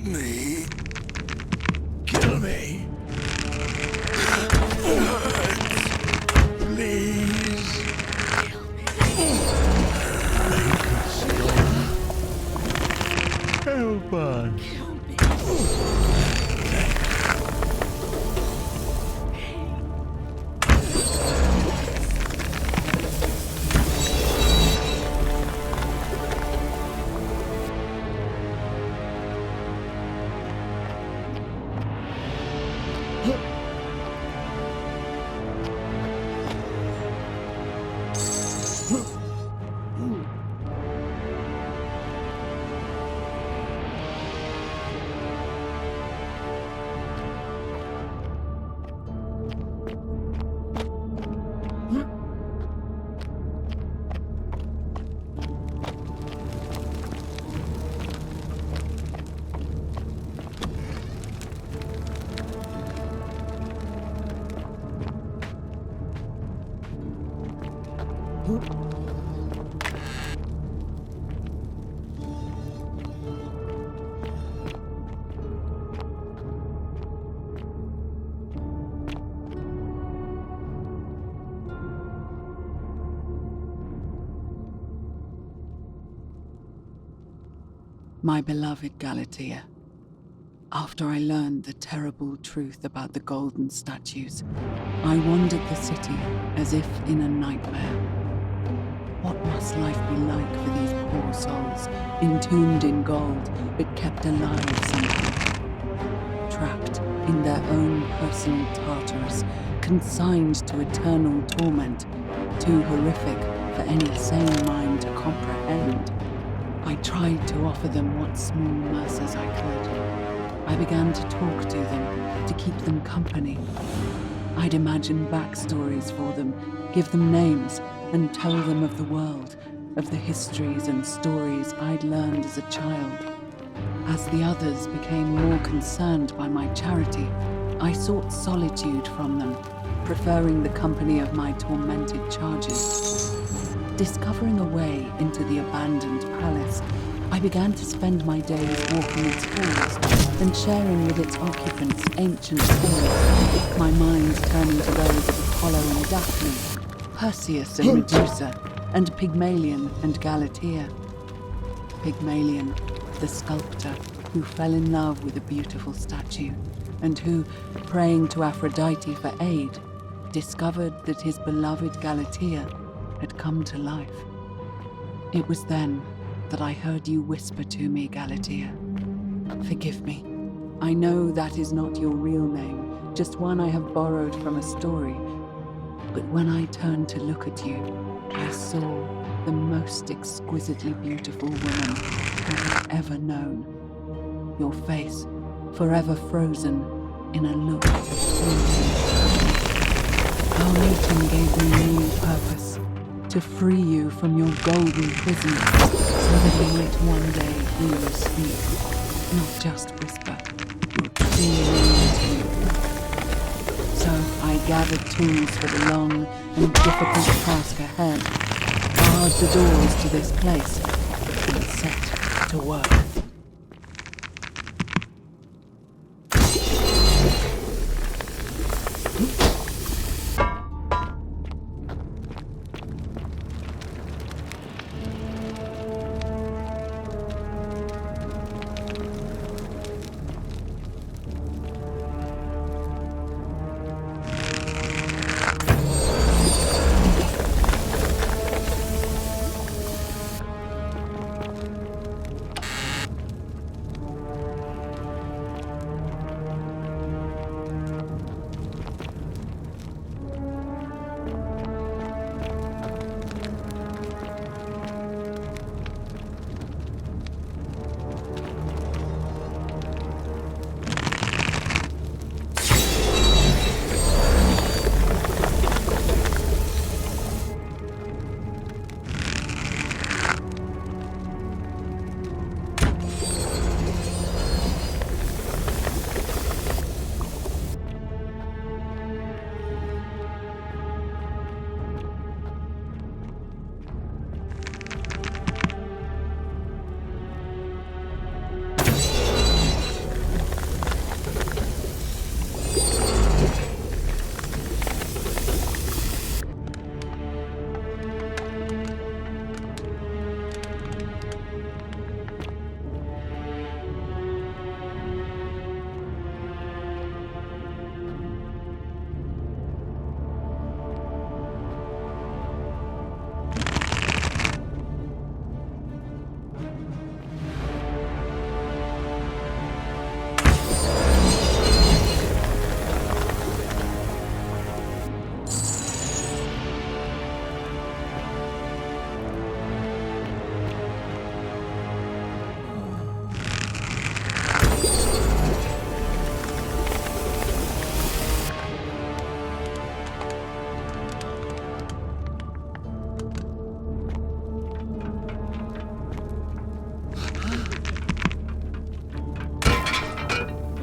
me. Kill me. Please. Help us. My beloved Galatea, after I learned the terrible truth about the golden statues, I wandered the city as if in a nightmare. What must life be like for these poor souls, entombed in gold, but kept alive somehow? Trapped in their own personal Tartarus, consigned to eternal torment, too horrific for any sane mind to comprehend. I tried to offer them what small mercies I could. I began to talk to them, to keep them company. I'd imagine backstories for them, give them names, and tell them of the world, of the histories and stories I'd learned as a child. As the others became more concerned by my charity, I sought solitude from them, preferring the company of my tormented charges. Discovering a way into the abandoned palace, I began to spend my days walking its halls and sharing with its occupants ancient stories, my mind turning to those of Apollo and Daphne, Perseus and Medusa, and Pygmalion and Galatea. Pygmalion, the sculptor who fell in love with a beautiful statue, and who, praying to Aphrodite for aid, discovered that his beloved Galatea had come to life. It was then that I heard you whisper to me, Galatea. Forgive me. I know that is not your real name, just one I have borrowed from a story. But when I turned to look at you, I saw the most exquisitely beautiful woman I had ever known. Your face, forever frozen in a look of fleeting. Our meeting gave me new purpose, to free you from your golden prison, so that you might one day hear you speak, not just whisper, your true name to me. So I gathered tools for the long and difficult task ahead, barred the doors to this place, and set to work.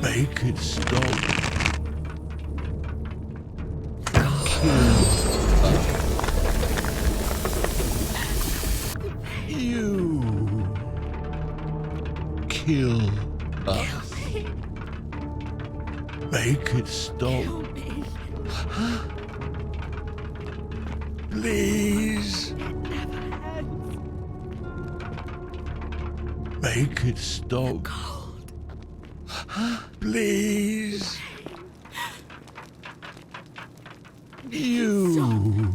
Make it stop. Kill us. You kill us. Make it stop. Please. Make it stop. Please. You.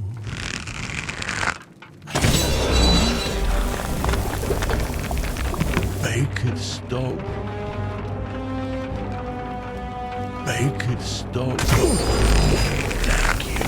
Make it stop. Make it stop. Thank you.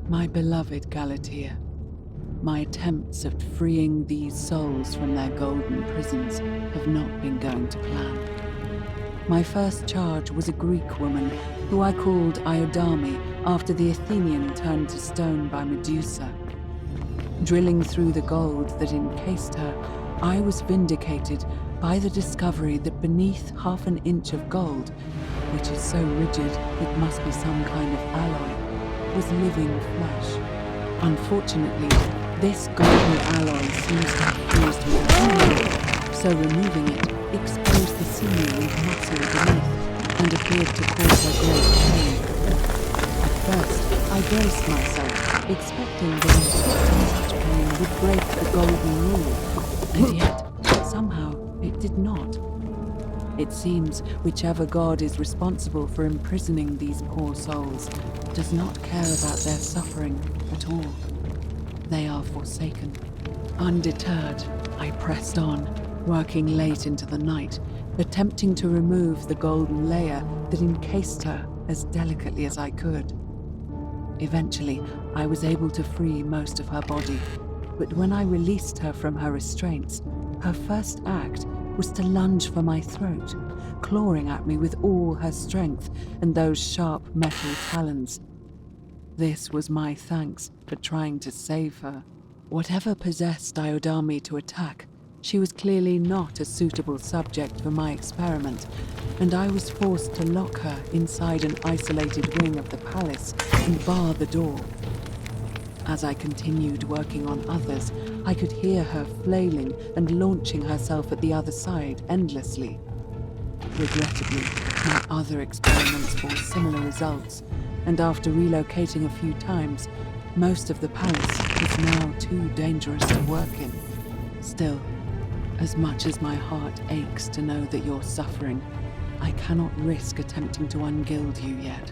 My beloved Galatea, my attempts at freeing these souls from their golden prisons have not been going to plan. My first charge was a Greek woman who I called Iodame after the Athenian turned to stone by Medusa. Drilling through the gold that encased her, I was vindicated by the discovery that beneath half an inch of gold, which is so rigid it must be some kind of alloy, was living flesh. Unfortunately, this golden alloy seems to have fused with aluminum, so removing it exposed the sinew and muscle beneath and appeared to cause her great pain. At first, I braced myself, expecting that inflicting such pain would break the golden rule, and yet, somehow, it did not. It seems whichever god is responsible for imprisoning these poor souls does not care about their suffering at all. They are forsaken. Undeterred, I pressed on, working late into the night, attempting to remove the golden layer that encased her as delicately as I could. Eventually, I was able to free most of her body, but when I released her from her restraints, her first act was to lunge for my throat, clawing at me with all her strength and those sharp metal talons. This was my thanks for trying to save her. Whatever possessed Iodami to attack, she was clearly not a suitable subject for my experiment, and I was forced to lock her inside an isolated wing of the palace and bar the door. As I continued working on others, I could hear her flailing and launching herself at the other side endlessly. Regrettably, my other experiments bore similar results, and after relocating a few times, most of the palace is now too dangerous to work in. Still, as much as my heart aches to know that you're suffering, I cannot risk attempting to ungild you yet.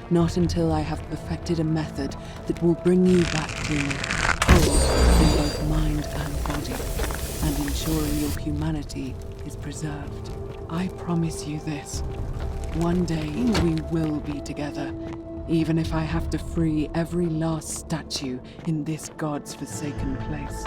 Not until I have perfected a method that will bring you back clean, whole in both mind and body, and ensuring your humanity is preserved. I promise you this. One day we will be together, even if I have to free every last statue in this god's forsaken place.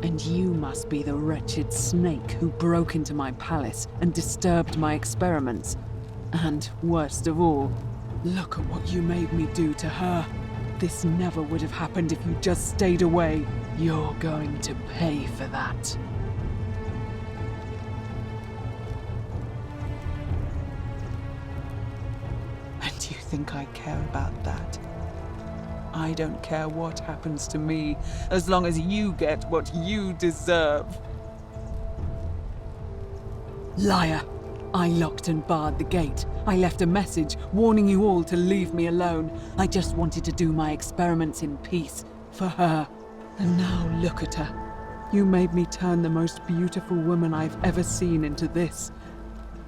And you must be the wretched snake who broke into my palace and disturbed my experiments. And worst of all, look at what you made me do to her. This never would have happened if you just stayed away. You're going to pay for that. And you think I care about that? I don't care what happens to me, as long as you get what you deserve. Liar! I locked and barred the gate. I left a message warning you all to leave me alone. I just wanted to do my experiments in peace, for her. And now look at her. You made me turn the most beautiful woman I've ever seen into this.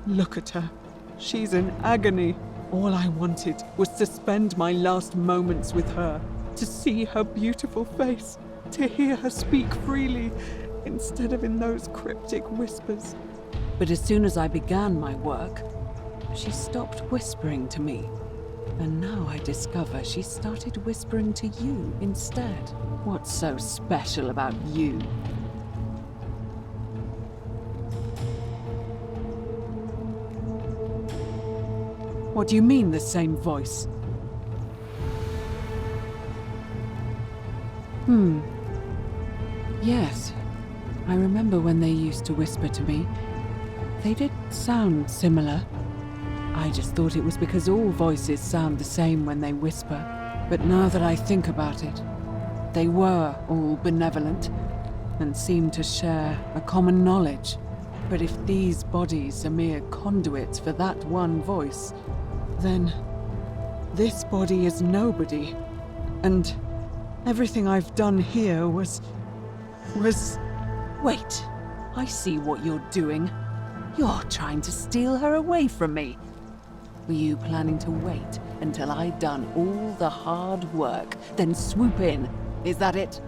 Look at her. She's in agony. All I wanted was to spend my last moments with her, to see her beautiful face, to hear her speak freely, instead of in those cryptic whispers. But as soon as I began my work, she stopped whispering to me. And now I discover she started whispering to you instead. What's so special about you? What do you mean, the same voice? Yes. I remember when they used to whisper to me. They did sound similar. I just thought it was because all voices sound the same when they whisper. But now that I think about it, they were all benevolent and seemed to share a common knowledge. But if these bodies are mere conduits for that one voice, then this body is nobody. And everything I've done here was... Wait, I see what you're doing. You're trying to steal her away from me. Were you planning to wait until I'd done all the hard work, then swoop in? Is that it?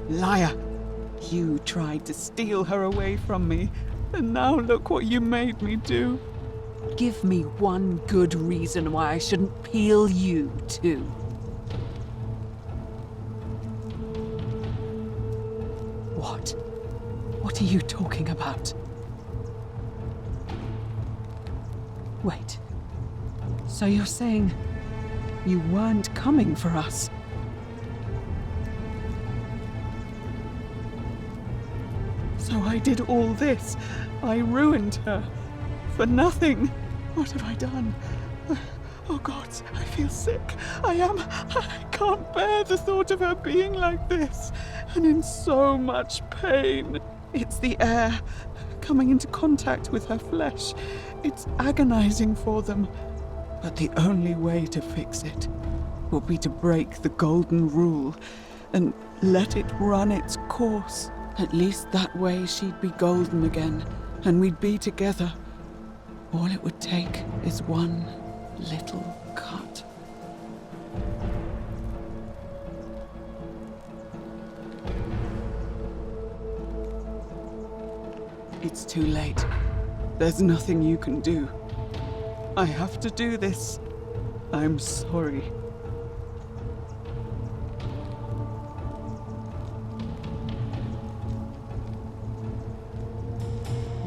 Liar! You tried to steal her away from me, and now look what you made me do. Give me one good reason why I shouldn't peel you, too. What? What are you talking about? Wait. So you're saying you weren't coming for us? So I did all this. I ruined her. For nothing. What have I done? Oh God, I feel sick. I can't bear the thought of her being like this. And in so much pain. It's the air coming into contact with her flesh. It's agonizing for them. But the only way to fix it will be to break the golden rule and let it run its course. At least that way she'd be golden again, and we'd be together. All it would take is one little cut. It's too late. There's nothing you can do. I have to do this. I'm sorry.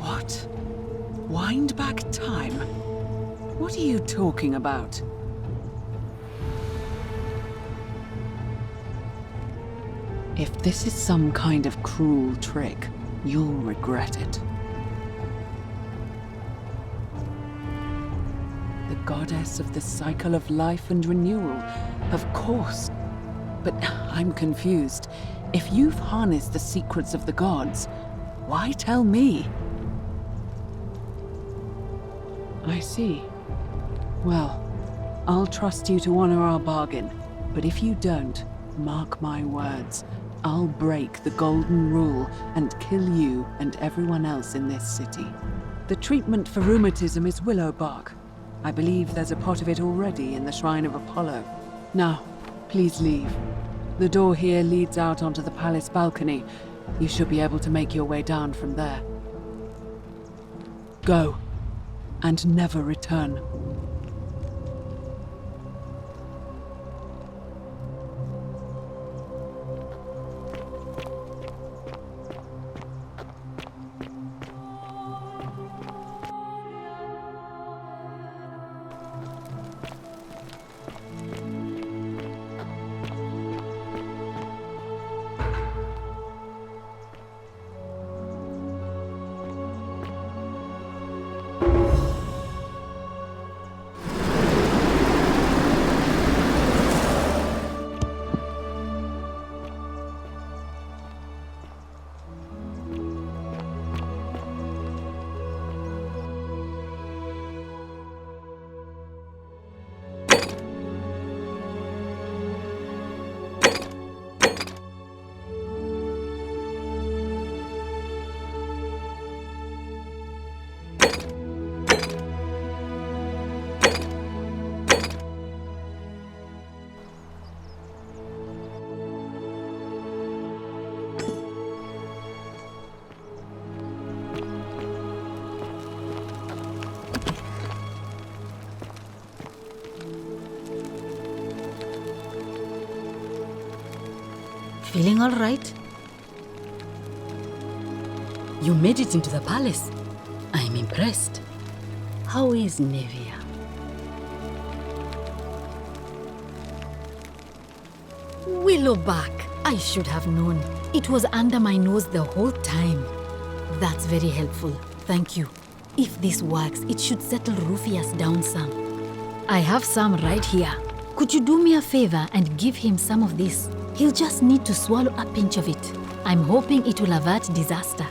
What? Wind back time? What are you talking about? If this is some kind of cruel trick, you'll regret it. The goddess of the cycle of life and renewal, of course. But I'm confused. If you've harnessed the secrets of the gods, why tell me? I see. Well, I'll trust you to honor our bargain. But if you don't, mark my words, I'll break the golden rule and kill you and everyone else in this city. The treatment for rheumatism is willow bark. I believe there's a pot of it already in the Shrine of Apollo. Now, please leave. The door here leads out onto the palace balcony. You should be able to make your way down from there. Go. And never return. Feeling all right? You made it into the palace. I'm impressed. How is Nevia? Willowback! I should have known. It was under my nose the whole time. That's very helpful. Thank you. If this works, it should settle Rufius down some. I have some right here. Could you do me a favor and give him some of this? He'll just need to swallow a pinch of it. I'm hoping it will avert disaster.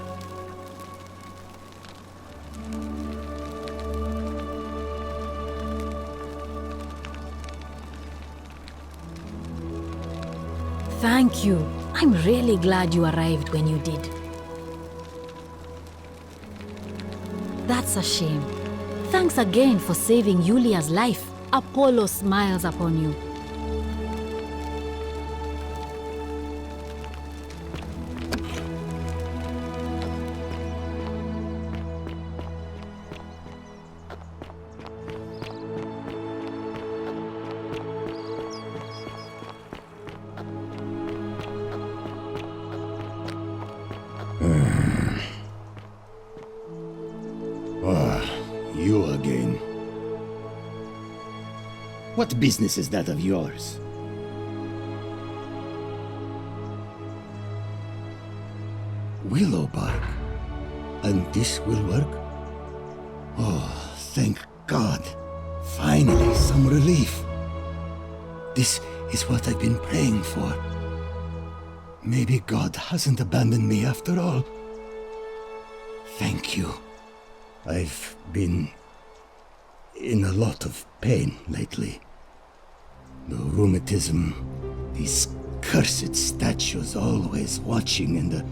Thank you. I'm really glad you arrived when you did. That's a shame. Thanks again for saving Yulia's life. Apollo smiles upon you. You again. What business is that of yours? Willowbark. And this will work? Oh, thank God. Finally, some relief. This is what I've been praying for. Maybe God hasn't abandoned me after all. Thank you. I've been in a lot of pain lately. The rheumatism, these cursed statues always watching, and the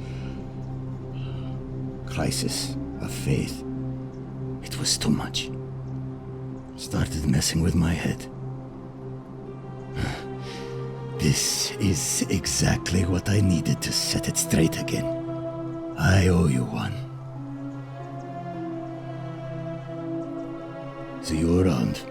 crisis of faith. It was too much. Started messing with my head. This is exactly what I needed to set it straight again. I owe you one. See you around.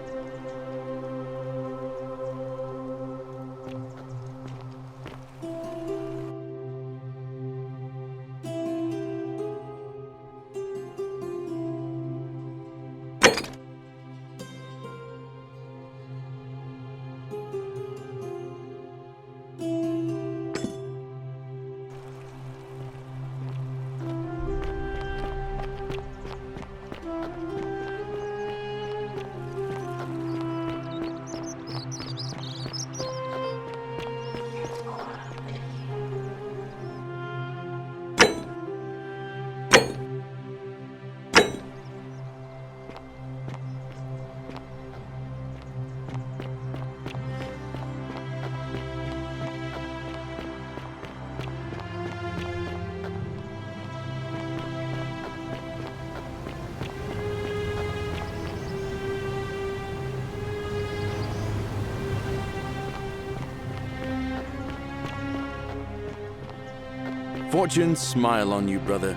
Fortune smile on you, brother.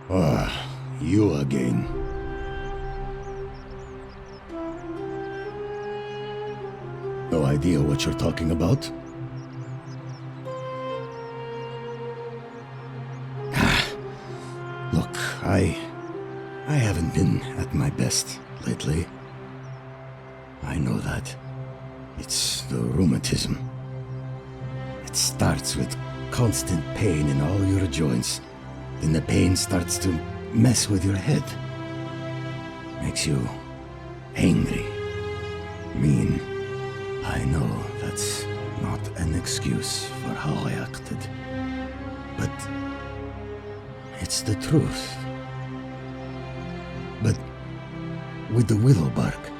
Ah, you again. No idea what you're talking about? I haven't been at my best lately. I know that. It's the rheumatism. It starts with constant pain in all your joints. Then the pain starts to mess with your head. Makes you angry, mean. I know that's not an excuse for how I acted. But it's the truth. But with the willow bark,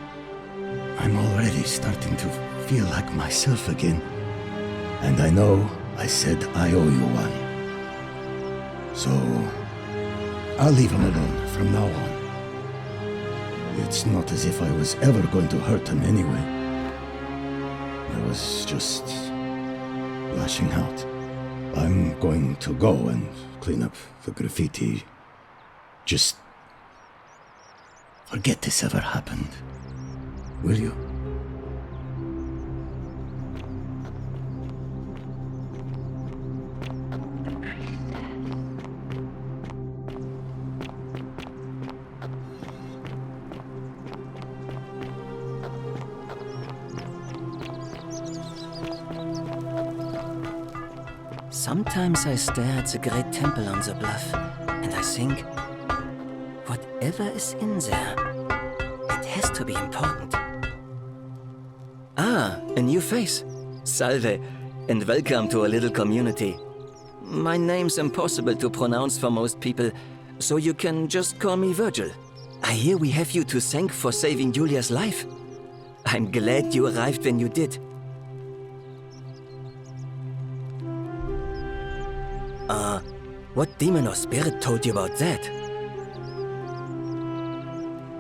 I'm already starting to feel like myself again. And I know I said I owe you one. So I'll leave him alone from now on. It's not as if I was ever going to hurt him anyway. I was just lashing out. I'm going to go and clean up the graffiti. Just forget this ever happened. Will you? Sometimes I stare at the great temple on the bluff, and I think, whatever is in there, it has to be important. Ah, a new face. Salve, and welcome to a little community. My name's impossible to pronounce for most people, so you can just call me Virgil. I hear we have you to thank for saving Julia's life. I'm glad you arrived when you did. What demon or spirit told you about that?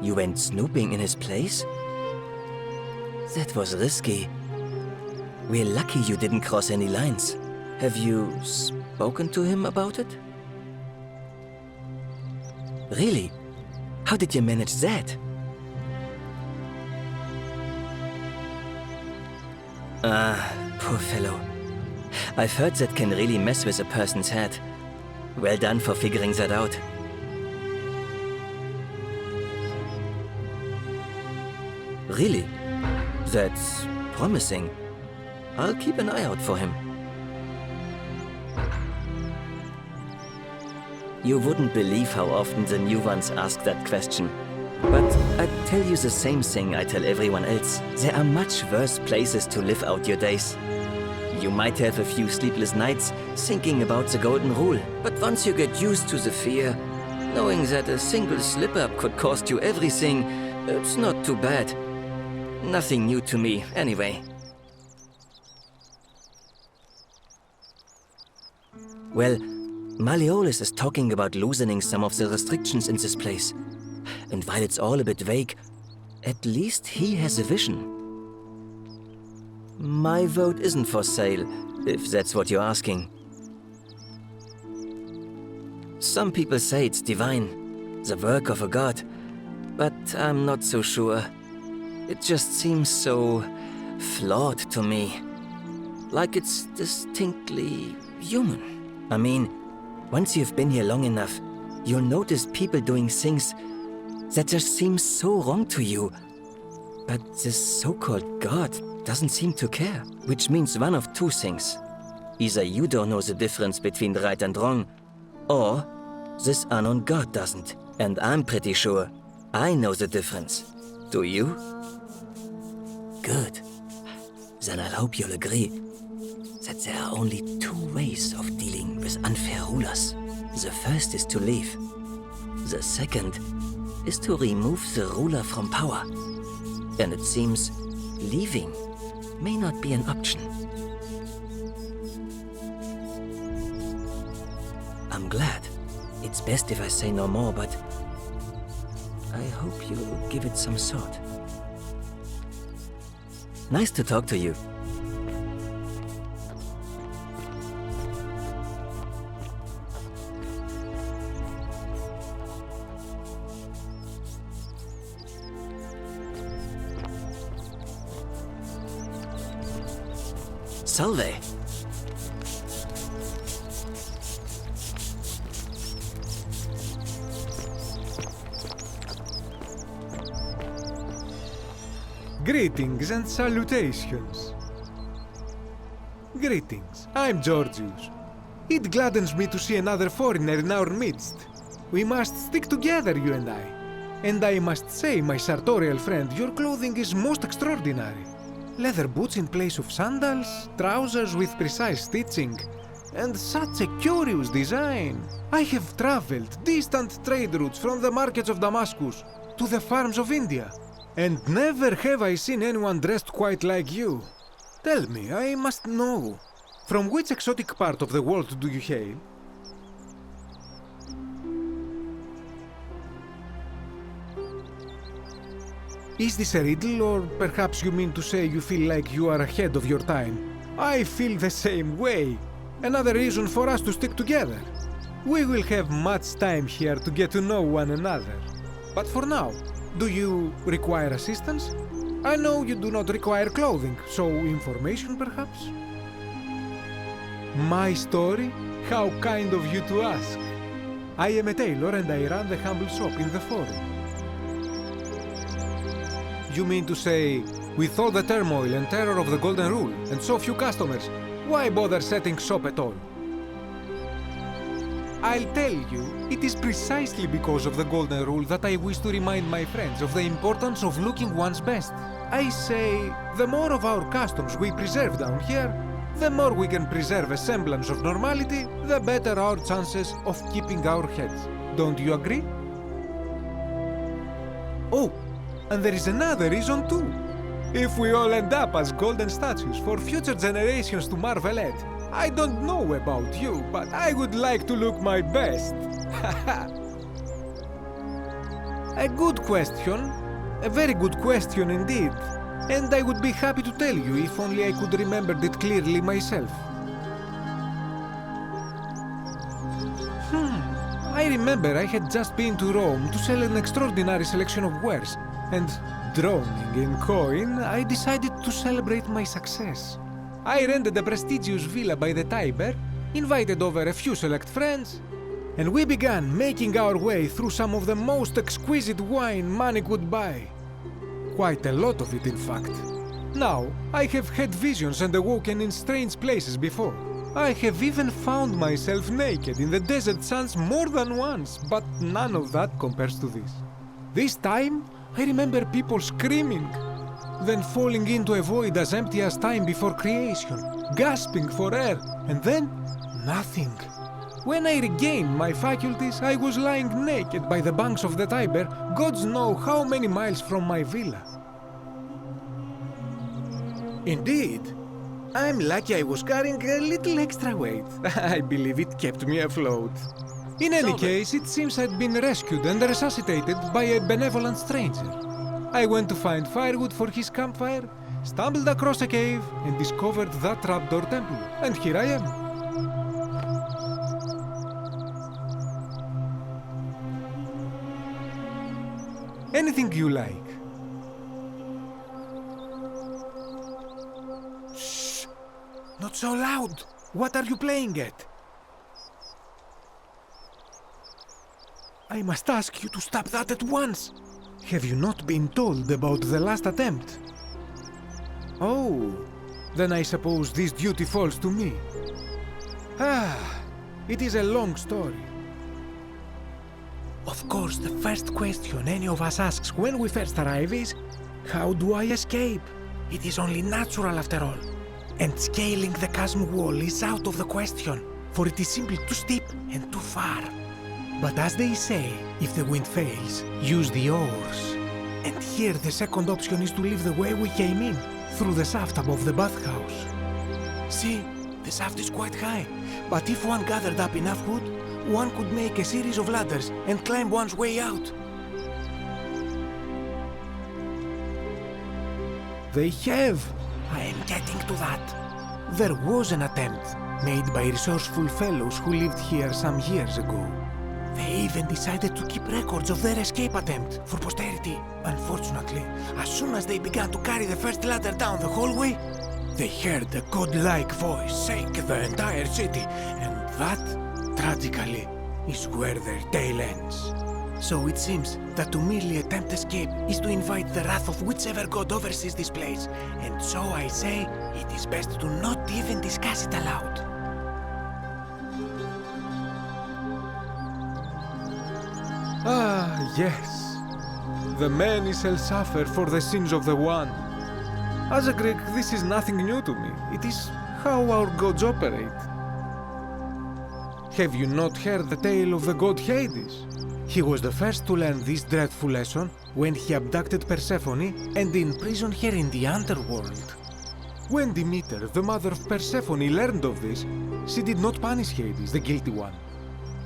You went snooping in his place? That was risky. We're lucky you didn't cross any lines. Have you spoken to him about it? Really? How did you manage that? Poor fellow. I've heard that can really mess with a person's head. Well done for figuring that out. Really? That's promising. I'll keep an eye out for him. You wouldn't believe how often the new ones ask that question. But I'd tell you the same thing I tell everyone else. There are much worse places to live out your days. You might have a few sleepless nights thinking about the golden rule, but once you get used to the fear, knowing that a single slip-up could cost you everything, it's not too bad. Nothing new to me, anyway. Well, Malleolus is talking about loosening some of the restrictions in this place. And while it's all a bit vague, at least he has a vision. My vote isn't for sale, if that's what you're asking. Some people say it's divine, the work of a god, but I'm not so sure. It just seems so flawed to me. Like it's distinctly human. I mean, once you've been here long enough, you'll notice people doing things that just seem so wrong to you. But this so-called god doesn't seem to care, which means one of two things. Either you don't know the difference between right and wrong, or this unknown god doesn't. And I'm pretty sure I know the difference. Do you? Good. Then I hope you'll agree that there are only two ways of dealing with unfair rulers. The first is to leave. The second is to remove the ruler from power. And it seems leaving may not be an option. I'm glad. It's best if I say no more, but I hope you'll give it some thought. Nice to talk to you. Salve. Greetings and salutations. Greetings, I'm Georgius. It gladdens me to see another foreigner in our midst. We must stick together, you and I. And I must say, my sartorial friend, your clothing is most extraordinary. Leather boots in place of sandals, trousers with precise stitching, and such a curious design. I have traveled distant trade routes from the markets of Damascus to the farms of India, and never have I seen anyone dressed quite like you. Tell me, I must know, from which exotic part of the world do you hail? Is this a riddle, or perhaps you mean to say you feel like you are ahead of your time? I feel the same way. Another reason for us to stick together. We will have much time here to get to know one another. But for now, do you require assistance? I know you do not require clothing, so information perhaps? My story? How kind of you to ask. I am a tailor and I run the humble shop in the forum. You mean to say, with all the turmoil and terror of the Golden Rule and so few customers, why bother setting shop at all? I'll tell you, it is precisely because of the Golden Rule that I wish to remind my friends of the importance of looking one's best. I say, the more of our customs we preserve down here, the more we can preserve a semblance of normality, the better our chances of keeping our heads. Don't you agree? Oh, and there is another reason too. If we all end up as golden statues for future generations to marvel at, I don't know about you, but I would like to look my best. A good question. A very good question indeed. And I would be happy to tell you if only I could remember it clearly myself. I remember I had just been to Rome to sell an extraordinary selection of wares, and drowning in coin, I decided to celebrate my success. I rented a prestigious villa by the Tiber, invited over a few select friends, and we began making our way through some of the most exquisite wine money could buy. Quite a lot of it, in fact. Now, I have had visions and awoken in strange places before. I have even found myself naked in the desert sands more than once, but none of that compares to this. This time, I remember people screaming, then falling into a void as empty as time before creation, gasping for air, and then nothing. When I regained my faculties, I was lying naked by the banks of the Tiber, gods know how many miles from my villa. Indeed. I'm lucky I was carrying a little extra weight. I believe it kept me afloat. In any case, it seems I'd been rescued and resuscitated by a benevolent stranger. I went to find firewood for his campfire, stumbled across a cave, and discovered that trapdoor temple. And here I am. Anything you like. Shh! Not so loud! What are you playing at? I must ask you to stop that at once! Have you not been told about the last attempt? Oh, then I suppose this duty falls to me. It is a long story. Of course, the first question any of us asks when we first arrive is, how do I escape? It is only natural after all. And scaling the chasm wall is out of the question, for it is simply too steep and too far. But as they say, if the wind fails, use the oars. And here the second option is to leave the way we came in, through the shaft above the bathhouse. See, the shaft is quite high, but if one gathered up enough wood, one could make a series of ladders and climb one's way out. They have! I am getting to that. There was an attempt, made by resourceful fellows who lived here some years ago. They even decided to keep records of their escape attempt for posterity. Unfortunately, as soon as they began to carry the first ladder down the hallway, they heard a godlike voice shake the entire city, and that, tragically, is where their tale ends. So it seems that to merely attempt escape is to invite the wrath of whichever god oversees this place. And so I say, it is best to not even discuss it aloud. Ah, yes. The many shall suffer for the sins of the one. As a Greek, this is nothing new to me. It is how our gods operate. Have you not heard the tale of the god Hades? He was the first to learn this dreadful lesson when he abducted Persephone and imprisoned her in the underworld. When Demeter, the mother of Persephone, learned of this, she did not punish Hades, the guilty one.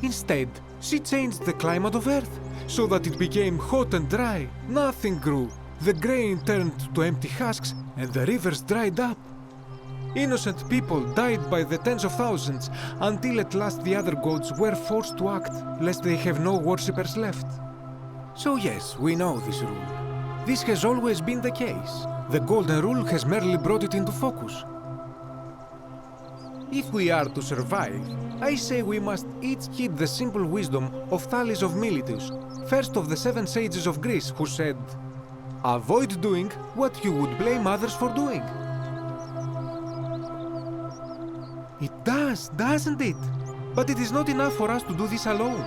Instead, she changed the climate of Earth so that it became hot and dry. Nothing grew. The grain turned to empty husks and the rivers dried up. Innocent people died by the tens of thousands until at last the other gods were forced to act, lest they have no worshippers left. So yes, we know this rule. This has always been the case. The Golden Rule has merely brought it into focus. If we are to survive, I say we must each heed the simple wisdom of Thales of Miletus, first of the 7 sages of Greece, who said, "Avoid doing what you would blame others for doing." It does, doesn't it? But it is not enough for us to do this alone.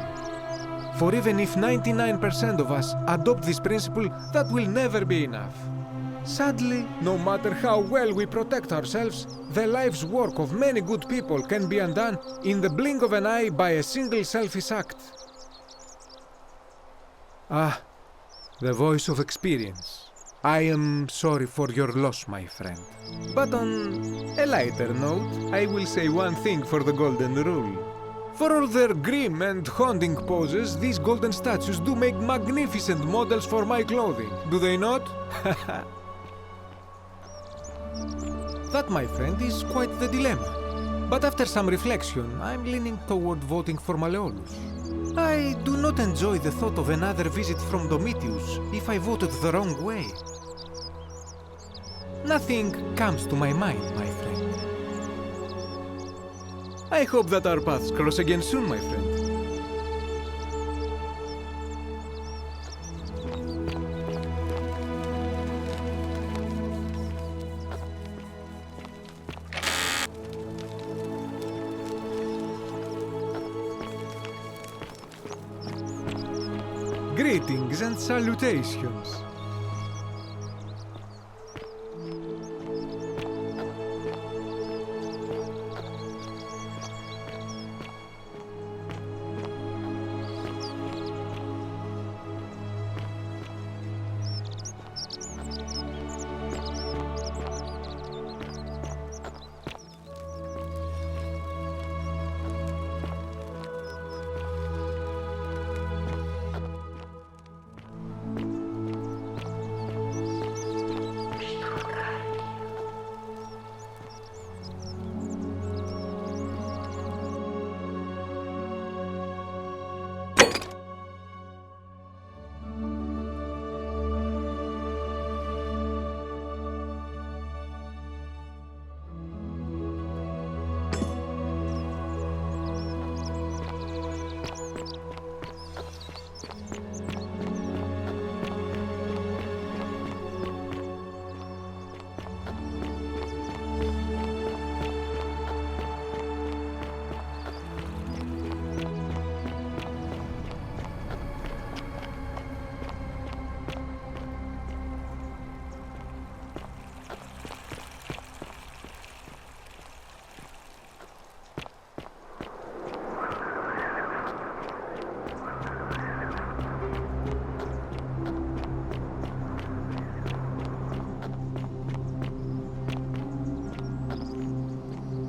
For even if 99% of us adopt this principle, that will never be enough. Sadly, no matter how well we protect ourselves, the life's work of many good people can be undone in the blink of an eye by a single selfish act. Ah, the voice of experience. I am sorry for your loss, my friend. But on a lighter note, I will say one thing for the Golden Rule. For all their grim and haunting poses, these golden statues do make magnificent models for my clothing, do they not? That, my friend, is quite the dilemma. But after some reflection, I'm leaning toward voting for Malleolus. I do not enjoy the thought of another visit from Domitius if I voted the wrong way. Nothing comes to my mind, my friend. I hope that our paths cross again soon, my friend. Greetings and salutations.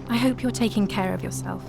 I hope you're taking care of yourself.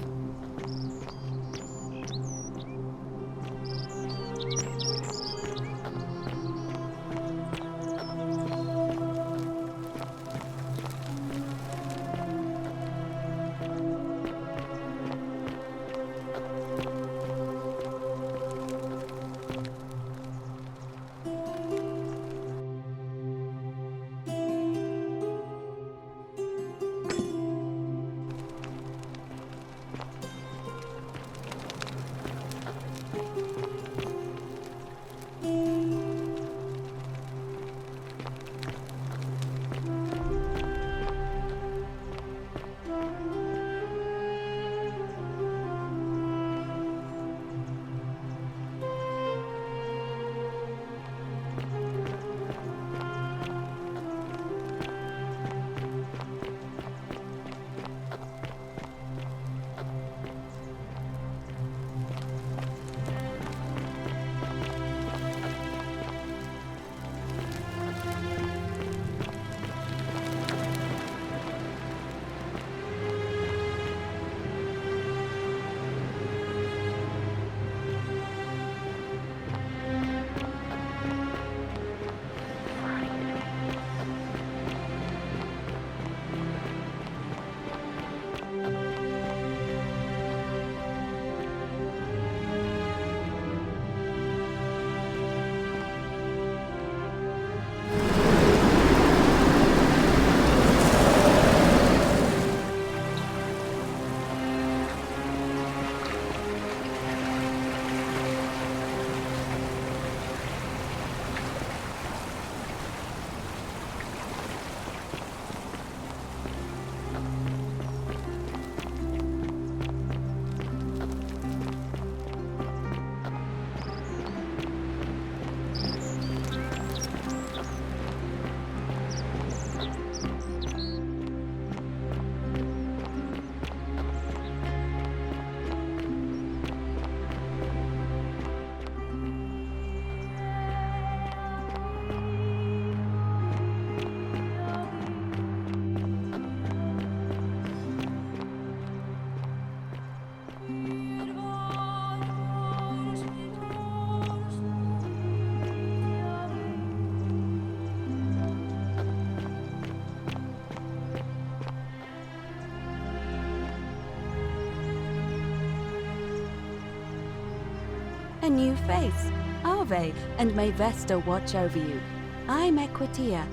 A new face. Ave, and may Vesta watch over you. I'm Equitia.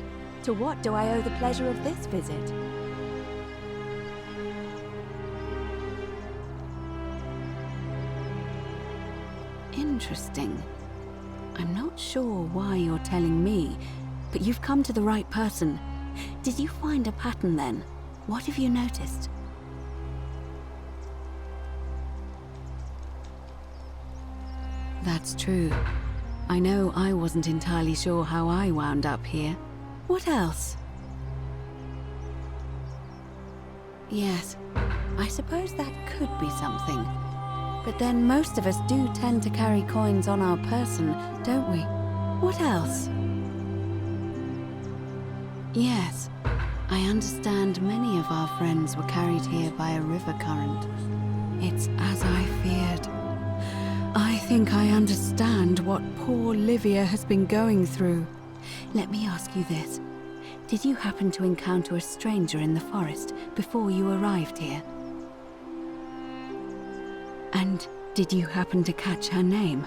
To what do I owe the pleasure of this visit? Interesting. I'm not sure why you're telling me, but you've come to the right person. Did you find a pattern then? What have you noticed? That's true. I know I wasn't entirely sure how I wound up here. What else? Yes, I suppose that could be something. But then most of us do tend to carry coins on our person, don't we? What else? Yes, I understand many of our friends were carried here by a river current. It's as I feared. I think I understand what poor Livia has been going through. Let me ask you this. Did you happen to encounter a stranger in the forest before you arrived here? And did you happen to catch her name?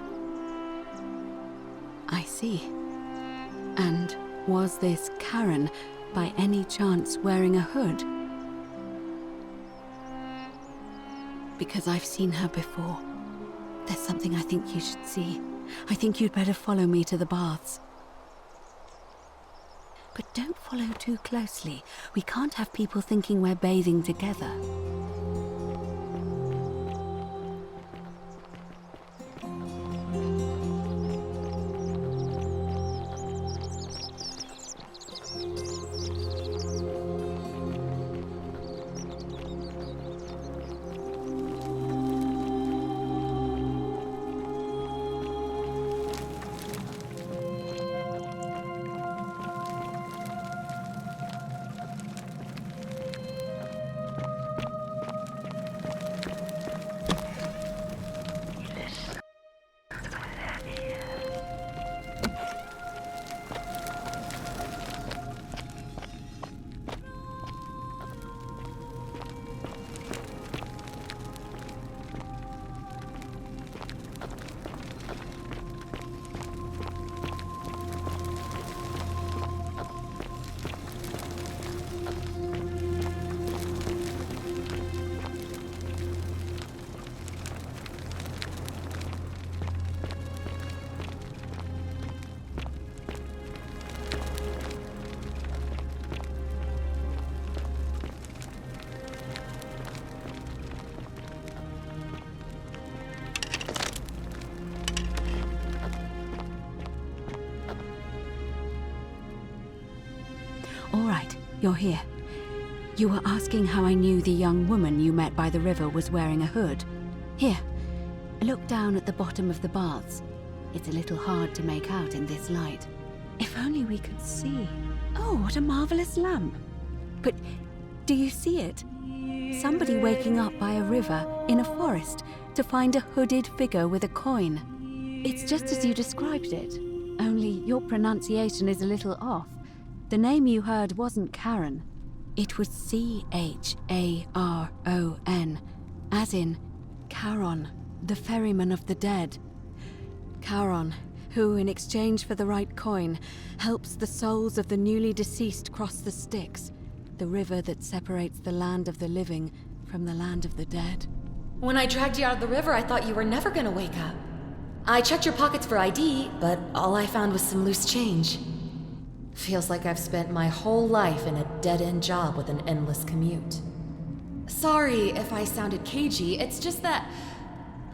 I see. And was this Karen, by any chance, wearing a hood? Because I've seen her before. There's something I think you should see. I think you'd better follow me to the baths. But don't follow too closely. We can't have people thinking we're bathing together. All right, you're here. You were asking how I knew the young woman you met by the river was wearing a hood. Here, look down at the bottom of the baths. It's a little hard to make out in this light. If only we could see. Oh, what a marvelous lamp. But do you see it? Somebody waking up by a river in a forest to find a hooded figure with a coin. It's just as you described it, only your pronunciation is a little off. The name you heard wasn't Karen. It was C-H-A-R-O-N, as in Charon, the ferryman of the dead. Charon, who, in exchange for the right coin, helps the souls of the newly deceased cross the Styx, the river that separates the land of the living from the land of the dead. When I dragged you out of the river, I thought you were never gonna wake up. I checked your pockets for ID, but all I found was some loose change. Feels like I've spent my whole life in a dead-end job with an endless commute. Sorry if I sounded cagey, it's just that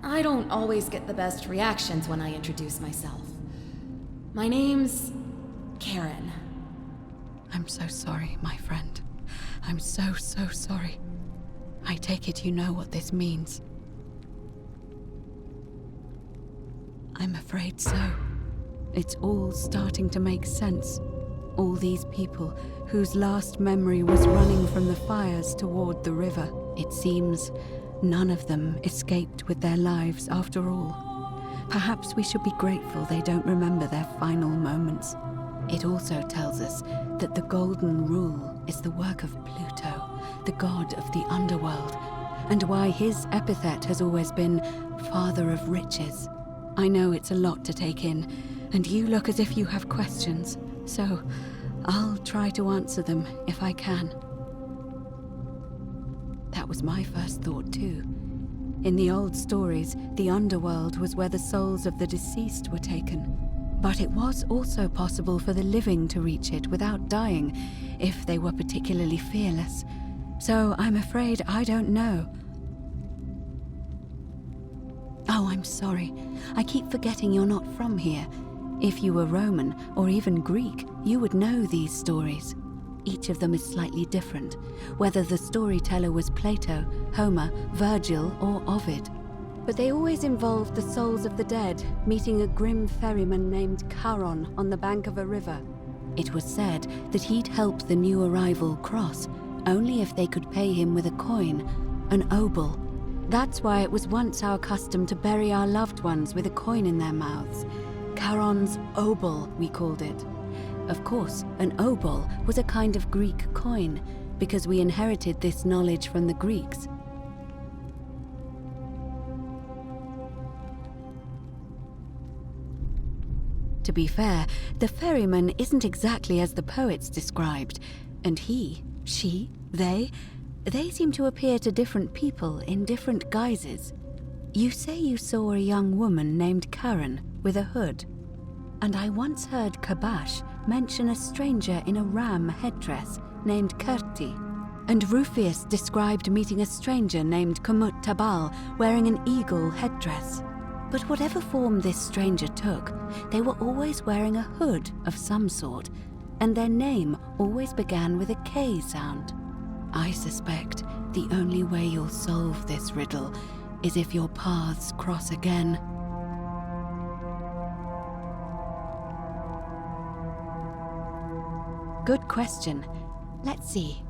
I don't always get the best reactions when I introduce myself. My name's Karen. I'm so sorry, my friend. I'm so sorry. I take it you know what this means. I'm afraid so. It's all starting to make sense. All these people whose last memory was running from the fires toward the river. It seems none of them escaped with their lives after all. Perhaps we should be grateful they don't remember their final moments. It also tells us that the Golden Rule is the work of Pluto, the god of the underworld, and why his epithet has always been Father of Riches. I know it's a lot to take in, and you look as if you have questions, so I'll try to answer them if I can. That was my first thought too. In the old stories, the underworld was where the souls of the deceased were taken. But it was also possible for the living to reach it without dying, if they were particularly fearless. So I'm afraid I don't know. Oh, I'm sorry. I keep forgetting you're not from here. If you were Roman, or even Greek, you would know these stories. Each of them is slightly different, whether the storyteller was Plato, Homer, Virgil, or Ovid. But they always involved the souls of the dead meeting a grim ferryman named Charon on the bank of a river. It was said that he'd help the new arrival cross, only if they could pay him with a coin, an obol. That's why it was once our custom to bury our loved ones with a coin in their mouths. Charon's obol, we called it. Of course, an obol was a kind of Greek coin, because we inherited this knowledge from the Greeks. To be fair, the ferryman isn't exactly as the poets described, and he, she, they seem to appear to different people in different guises. You say you saw a young woman named Karen with a hood, and I once heard Kabash mention a stranger in a ram headdress named Kerti, and Rufius described meeting a stranger named Kumut Tabal wearing an eagle headdress. But whatever form this stranger took, they were always wearing a hood of some sort, and their name always began with a K sound. I suspect the only way you'll solve this riddle is if your paths cross again. Good question. Let's see.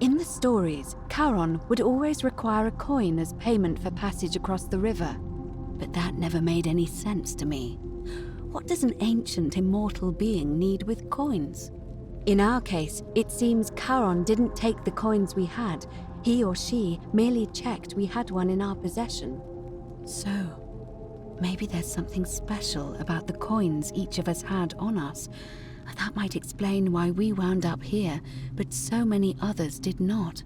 In the stories, Charon would always require a coin as payment for passage across the river. But that never made any sense to me. What does an ancient immortal being need with coins? In our case, it seems Charon didn't take the coins we had. He or she merely checked we had one in our possession. So, maybe there's something special about the coins each of us had on us. That might explain why we wound up here, but so many others did not.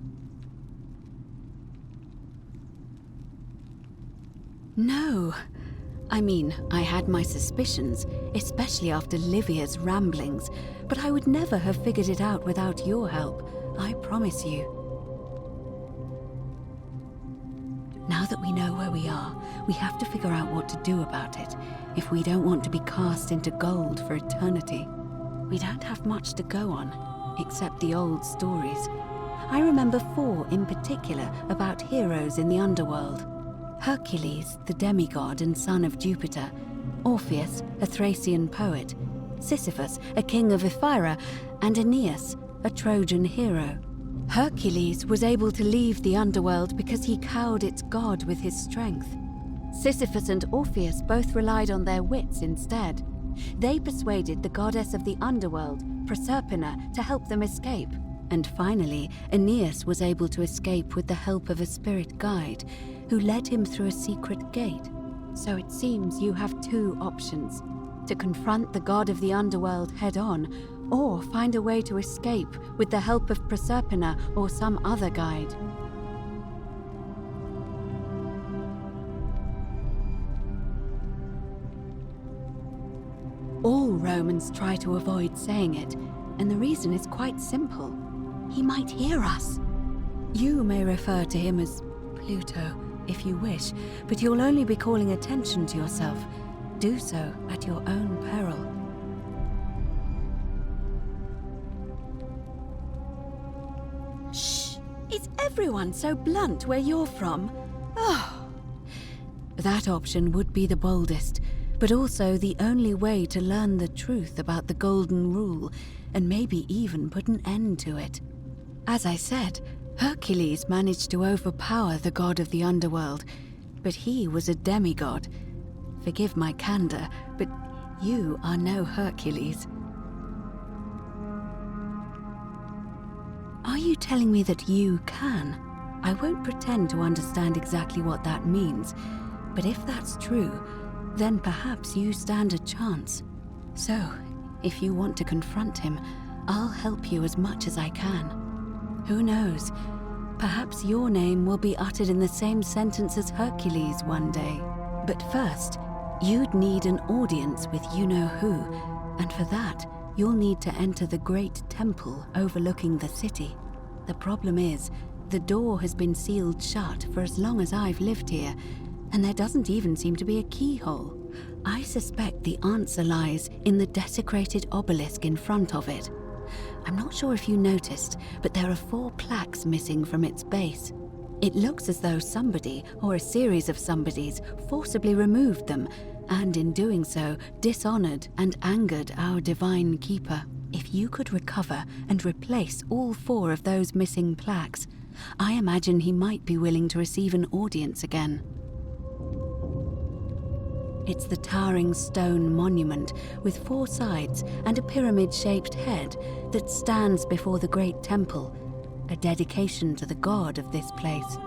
No. I mean, I had my suspicions, especially after Livia's ramblings, but I would never have figured it out without your help, I promise you. Now that we know where we are, we have to figure out what to do about it, if we don't want to be cast into gold for eternity. We don't have much to go on, except the old stories. I remember 4 in particular about heroes in the underworld. Hercules, the demigod and son of Jupiter, Orpheus, a Thracian poet, Sisyphus, a king of Ephyra, and Aeneas, a Trojan hero. Hercules was able to leave the underworld because he cowed its god with his strength. Sisyphus and Orpheus both relied on their wits instead. They persuaded the goddess of the underworld, Proserpina, to help them escape. And finally, Aeneas was able to escape with the help of a spirit guide, who led him through a secret gate. So it seems you have 2 options: to confront the god of the underworld head-on, or find a way to escape with the help of Proserpina or some other guide. All Romans try to avoid saying it, and the reason is quite simple. He might hear us. You may refer to him as Pluto, if you wish, but you'll only be calling attention to yourself. Do so at your own peril. Shh! Is everyone so blunt where you're from? Oh. That option would be the boldest, but also the only way to learn the truth about the Golden Rule, and maybe even put an end to it. As I said, Hercules managed to overpower the god of the underworld, but he was a demigod. Forgive my candor, but you are no Hercules. Are you telling me that you can? I won't pretend to understand exactly what that means, but if that's true, then perhaps you stand a chance. So, if you want to confront him, I'll help you as much as I can. Who knows? Perhaps your name will be uttered in the same sentence as Hercules one day. But first, you'd need an audience with you-know-who, and for that, you'll need to enter the great temple overlooking the city. The problem is, the door has been sealed shut for as long as I've lived here, and there doesn't even seem to be a keyhole. I suspect the answer lies in the desecrated obelisk in front of it. I'm not sure if you noticed, but there are 4 plaques missing from its base. It looks as though somebody, or a series of somebodies, forcibly removed them, and in doing so, dishonored and angered our divine keeper. If you could recover and replace all 4 of those missing plaques, I imagine he might be willing to receive an audience again. It's the towering stone monument with 4 sides and a pyramid-shaped head that stands before the great temple, a dedication to the god of this place.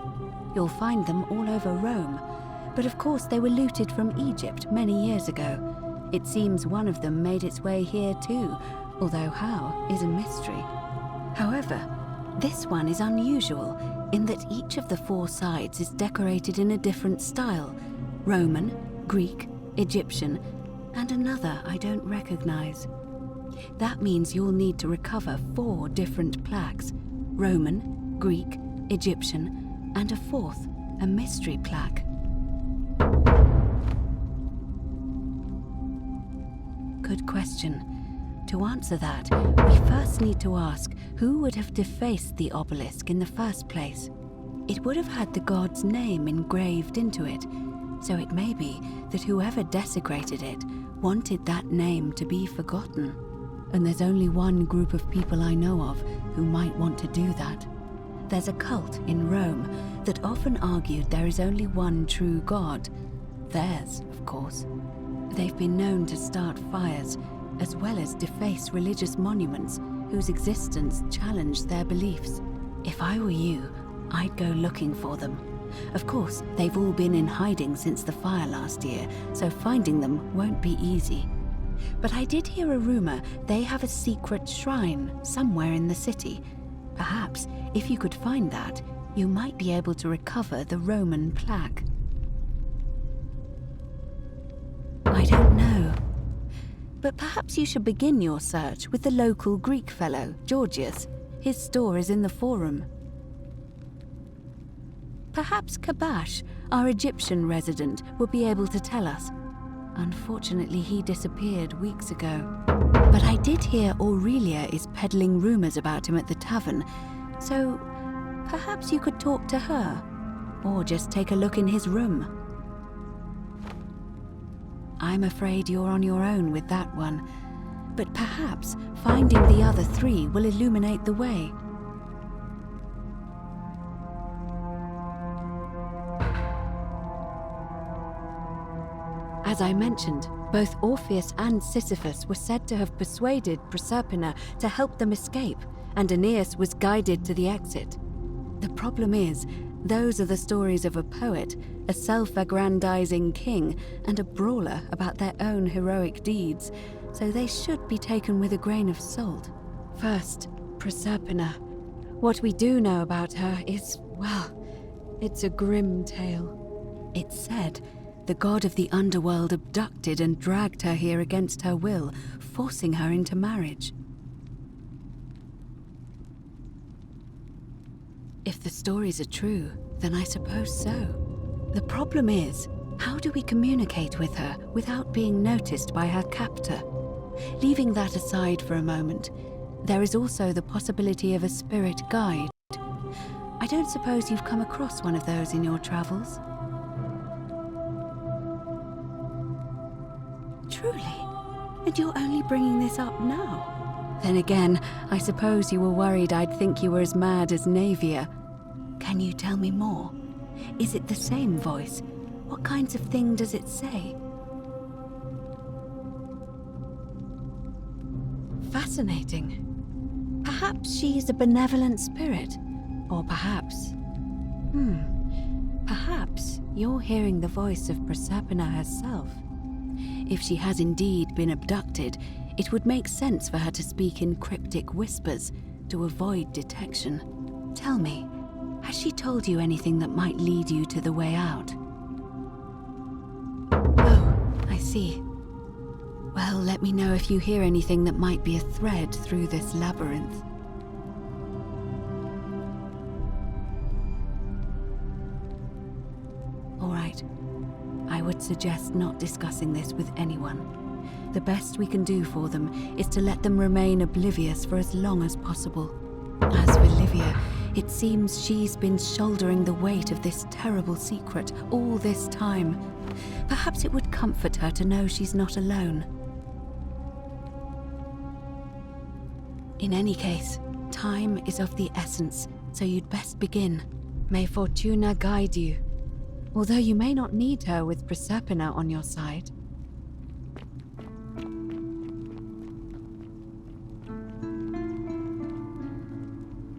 You'll find them all over Rome, but of course they were looted from Egypt many years ago. It seems one of them made its way here too, although how is a mystery. However, this one is unusual in that each of the 4 sides is decorated in a different style: Roman, Greek, Egyptian, and another I don't recognize. That means you'll need to recover 4 different plaques: Roman, Greek, Egyptian, and a 4th, a mystery plaque. Good question. To answer that, we first need to ask who would have defaced the obelisk in the first place. It would have had the god's name engraved into it, so it may be that whoever desecrated it wanted that name to be forgotten. And there's only one group of people I know of who might want to do that. There's a cult in Rome that often argued there is only one true god. Theirs, of course. They've been known to start fires, as well as deface religious monuments whose existence challenged their beliefs. If I were you, I'd go looking for them. Of course, they've all been in hiding since the fire last year, so finding them won't be easy. But I did hear a rumor they have a secret shrine somewhere in the city. Perhaps, if you could find that, you might be able to recover the Roman plaque. I don't know. But perhaps you should begin your search with the local Greek fellow, Georgius. His store is in the forum. Perhaps Kabash, our Egyptian resident, would be able to tell us. Unfortunately, he disappeared weeks ago. But I did hear Aurelia is peddling rumors about him at the tavern, so perhaps you could talk to her, or just take a look in his room. I'm afraid you're on your own with that one, but perhaps finding the other 3 will illuminate the way. As I mentioned, both Orpheus and Sisyphus were said to have persuaded Proserpina to help them escape, and Aeneas was guided to the exit. The problem is, those are the stories of a poet, a self-aggrandizing king, and a brawler about their own heroic deeds, so they should be taken with a grain of salt. First, Proserpina. What we do know about her is, well, it's a grim tale. It's said the god of the underworld abducted and dragged her here against her will, forcing her into marriage. If the stories are true, then I suppose so. The problem is, how do we communicate with her without being noticed by her captor? Leaving that aside for a moment, there is also the possibility of a spirit guide. I don't suppose you've come across one of those in your travels? Truly? And you're only bringing this up now? Then again, I suppose you were worried I'd think you were as mad as Navia. Can you tell me more? Is it the same voice? What kinds of thing does it say? Fascinating. Perhaps she's a benevolent spirit. Or perhaps... Perhaps you're hearing the voice of Proserpina herself. If she has indeed been abducted, it would make sense for her to speak in cryptic whispers to avoid detection. Tell me, has she told you anything that might lead you to the way out? Oh, I see. Well, let me know if you hear anything that might be a thread through this labyrinth. All right. I would suggest not discussing this with anyone. The best we can do for them is to let them remain oblivious for as long as possible. As for Livia, it seems she's been shouldering the weight of this terrible secret all this time. Perhaps it would comfort her to know she's not alone. In any case, time is of the essence, so you'd best begin. May Fortuna guide you. Although you may not need her with Proserpina on your side.